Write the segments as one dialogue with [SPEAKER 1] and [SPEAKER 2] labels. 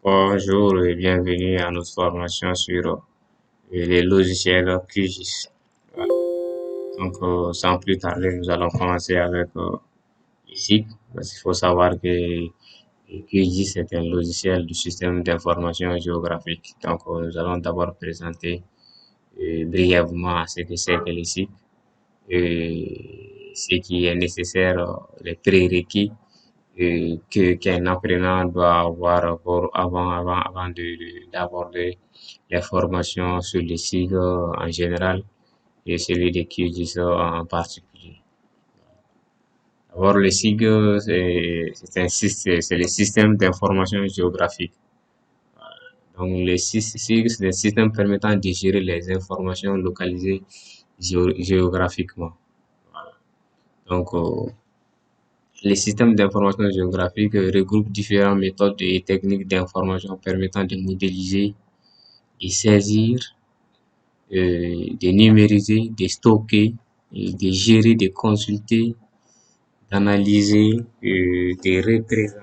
[SPEAKER 1] Bonjour et bienvenue à notre formation sur les logiciels QGIS. Voilà. Donc, sans plus tarder, nous allons commencer avec les sites, parce qu'il faut savoir que QGIS est un logiciel du système d'information géographique. Donc, nous allons d'abord présenter brièvement ce que c'est que les sites, ce qui est nécessaire, les prérequis qu'un apprenant doit avoir d'aborder les formations sur les cycles en général et celui de QGIS en particulier. D'abord, le SIG, c'est le système d'information géographique. Donc, le SIG, c'est le système permettant de gérer les informations localisées géographiquement. Voilà. Donc, les systèmes d'information géographique regroupent différentes méthodes et techniques d'information permettant de modéliser, de saisir, de numériser, de stocker, de gérer, de consulter, d'analyser, de représenter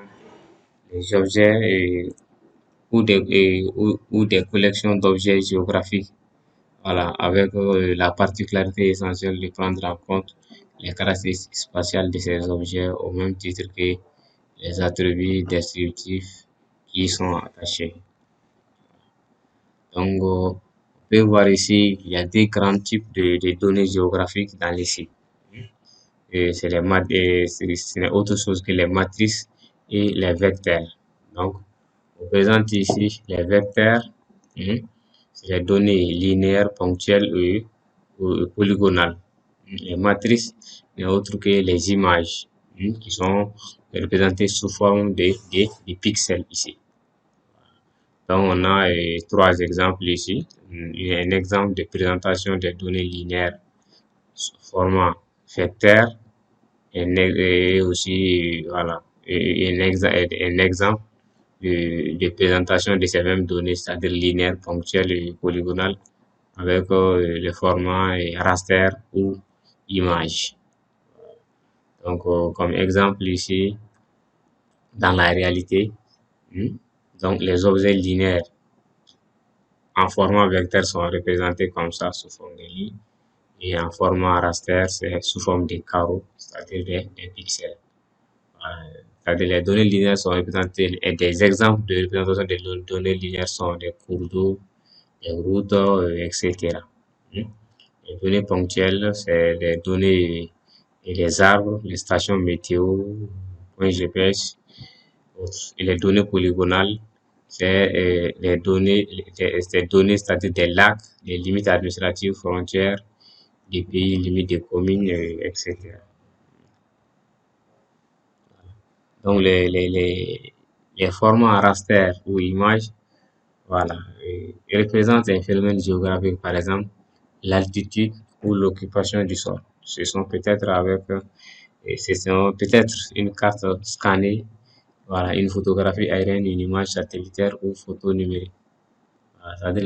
[SPEAKER 1] les objets ou des collections d'objets géographiques. Voilà, avec la particularité essentielle de prendre en compte les caractéristiques spatiales de ces objets au même titre que les attributs descriptifs qui y sont attachés. Donc, on peut voir ici qu'il y a deux grands types de données géographiques dans les sites. Et c'est ce n'est autre chose que les matrices et les vecteurs. Donc, on présente ici les vecteurs, c'est les données linéaires, ponctuelles ou polygonales. Les matrices n'est autre que les images qui sont représentées sous forme de pixels ici. Donc, on a trois exemples ici. Un exemple de présentation des données linéaires sous format vecteur et aussi, voilà, un exemple de présentation de ces mêmes données, c'est-à-dire linéaires, ponctuelles et polygonales, avec le format raster ou image. Donc, comme exemple ici, dans la réalité, donc les objets linéaires en format vecteur sont représentés comme ça sous forme de lignes et en format raster, c'est sous forme de carreaux, c'est-à-dire des pixels. C'est-à-dire les données linéaires sont représentées et des exemples de représentation des données linéaires sont des cours d'eau, des routes, etc. Les données ponctuelles, c'est les données et les arbres, les stations météo, points GPS, et les données polygonales, c'est les données, c'est-à-dire des lacs, des limites administratives, frontières, des pays, limites des communes, etc. Donc, les formats raster ou images, voilà, ils représentent un phénomène géographique, par exemple, l'altitude ou l'occupation du sol. Ce sont peut-être une carte scannée, voilà, une photographie aérienne, une image satellitaire ou photo numérique. Voilà, c'est-à-dire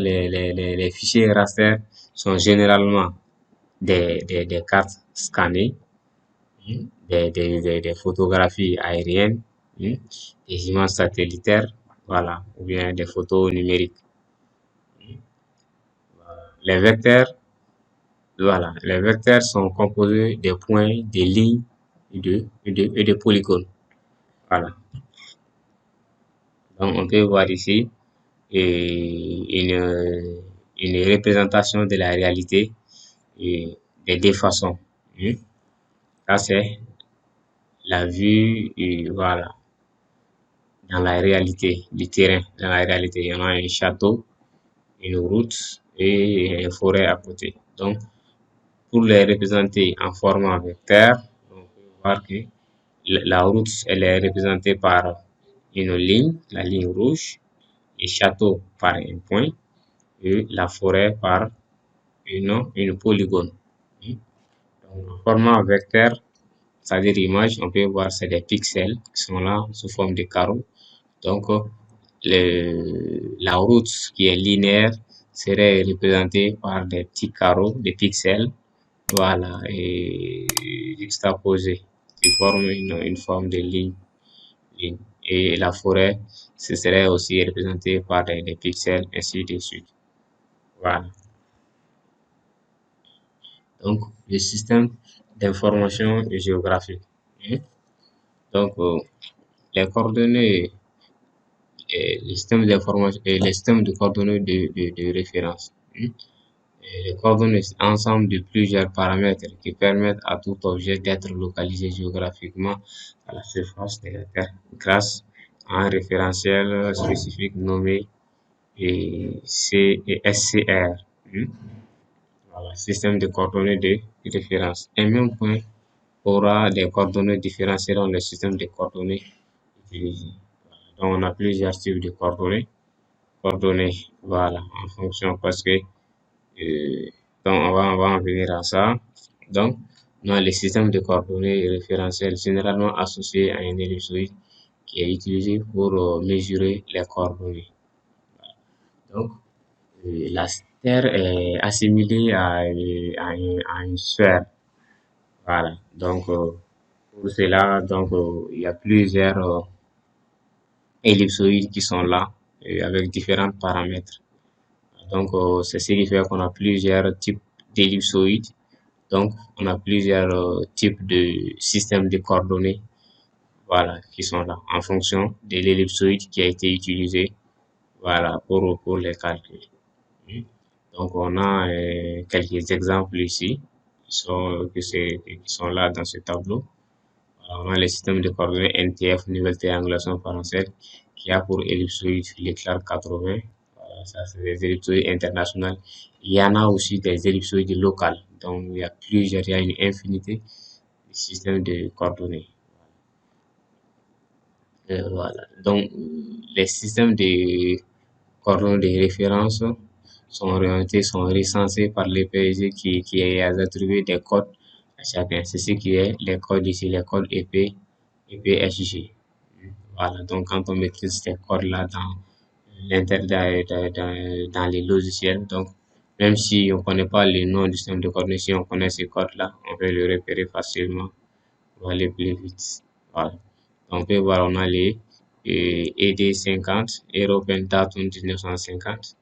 [SPEAKER 1] les fichiers raster sont généralement des cartes scannées, des photographies aériennes, des images satellitaires, voilà, ou bien des photos numériques. Les vecteurs, voilà, les vecteurs sont composés des points, des lignes et de polygones. Voilà. Donc, on peut voir ici une représentation de la réalité de deux façons. Ça, c'est la vue, voilà, dans la réalité du terrain. Dans la réalité, il y en a un château, une route et une forêt à côté. Donc, pour les représenter en format vecteur, on peut voir que la route, elle est représentée par une ligne, la ligne rouge, le château par un point et la forêt par une polygone. Donc, en format vecteur, c'est-à-dire image, on peut voir c'est des pixels qui sont là sous forme de carreaux. Donc, la route qui est linéaire serait représentée par des petits carreaux, des pixels, voilà, et juxtaposés qui forment une forme de ligne. et la forêt, ce serait aussi représenté par des pixels, ainsi de suite. Voilà. Donc, le système d'information géographique. Hmm. Donc, les coordonnées, les systèmes d'information et les systèmes de coordonnées de référence. Hmm. Et les coordonnées, ensemble de plusieurs paramètres qui permettent à tout objet d'être localisé géographiquement à la surface de la Terre grâce à un référentiel spécifique nommé SCR. Hmm. Voilà, système de coordonnées de référence. Un même point aura des coordonnées différentes selon le système de coordonnées utilisé. Donc, on a plusieurs types de coordonnées. Coordonnées, voilà, en fonction parce que, donc on va en venir à ça. Donc, on a les systèmes de coordonnées référentiels généralement associés à un ellipsoïde qui est utilisé pour mesurer les coordonnées. Donc, la Terre est assimilée à une sphère. Voilà. Donc, pour cela, donc, il y a plusieurs ellipsoïdes qui sont là avec différents paramètres. Donc, c'est ce qui fait qu'on a plusieurs types d'ellipsoïdes. Donc, on a plusieurs types de systèmes de coordonnées, voilà, qui sont là en fonction de l'ellipsoïde qui a été utilisé, voilà, pour les calculs. Hmm. Donc, on a quelques exemples ici qui sont là dans ce tableau. Alors, on a le système de coordonnées NTF, nouvelle triangulation française, qui a pour ellipsoïde l'éclair 80. Voilà, ça, c'est des ellipsoïdes internationales. Il y en a aussi des ellipsoïdes locales. Donc, il y a plusieurs, il y a une infinité de systèmes de coordonnées. Voilà. Donc, les systèmes de coordonnées de référence sont orientés, sont recensés par l'EPG qui a attribué des codes à chacun. C'est ce qui est les codes ici, les codes EPHG. Voilà, donc quand on maîtrise ces codes-là dans les logiciels, donc même si on ne connaît pas le nom du système de coordonnées, si on connaît ces codes-là, on peut le repérer facilement pour aller plus vite. Voilà. Donc, on peut voir, on a les ED50, European Datum 1950,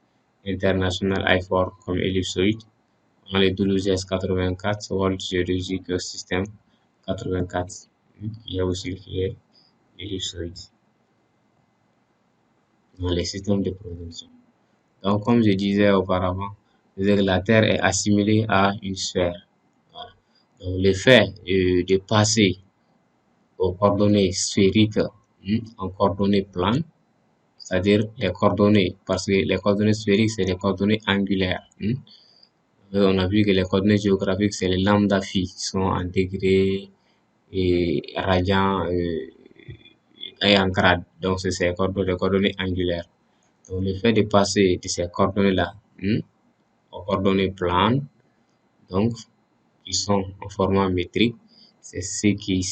[SPEAKER 1] International I4 comme ellipsoïde, on a les Toulouse 84, World Geological System 84. Il y a aussi le ellipsoïde dans les systèmes de production. Donc, comme je disais auparavant, la Terre est assimilée à une sphère. Voilà. Donc, le fait de passer aux coordonnées sphériques en coordonnées planes, c'est-à-dire les coordonnées, parce que les coordonnées sphériques, c'est les coordonnées angulaires. On a vu que les coordonnées géographiques, c'est les lambda phi qui sont en degrés et radians et en grade. Donc, c'est ces coordonnées, les coordonnées angulaires. Donc, le fait de passer de ces coordonnées-là aux coordonnées planes, donc, qui sont en format métrique, c'est ce qui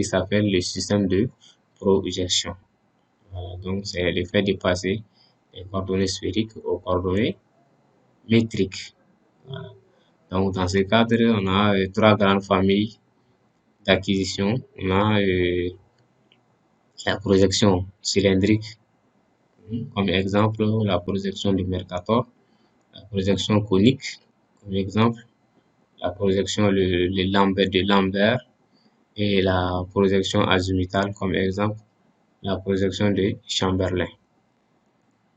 [SPEAKER 1] s'appelle le système de projection. Voilà, donc, c'est le fait de passer des coordonnées sphériques aux coordonnées métriques. Voilà. Donc, dans ce cadre, on a trois grandes familles d'acquisition. On a la projection cylindrique, comme exemple, la projection du Mercator, la projection conique, comme exemple, la projection de Lambert et la projection azimutale, comme exemple, la projection de Chamberlain.